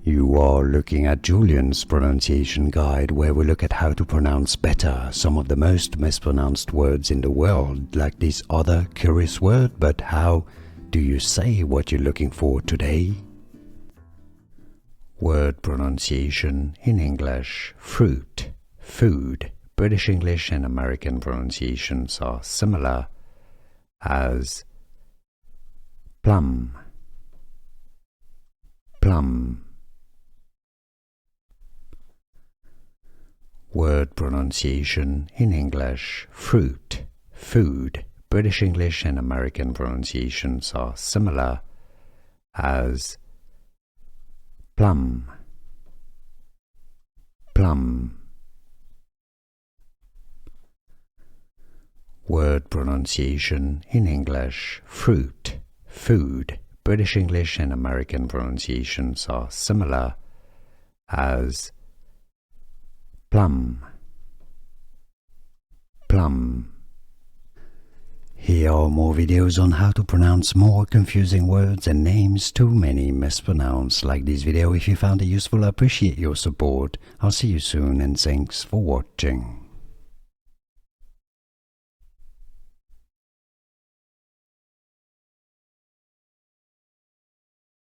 You are looking at Julian's pronunciation guide, where we look at how to pronounce better some of the most mispronounced words in the world, like this other curious word. But how do you say what you're looking for today? Word pronunciation in English: fruit, food. British English and American pronunciations are similar as plum, plum. Word pronunciation in English: fruit, food. British English and American pronunciations are similar as plum, plum. Word pronunciation in English: fruit, food. British English and American pronunciations are similar as plum, plum. Here are more videos on how to pronounce more confusing words and names too many mispronounced. Like this video if you found it useful. I appreciate your support. I'll see you soon and thanks for watching.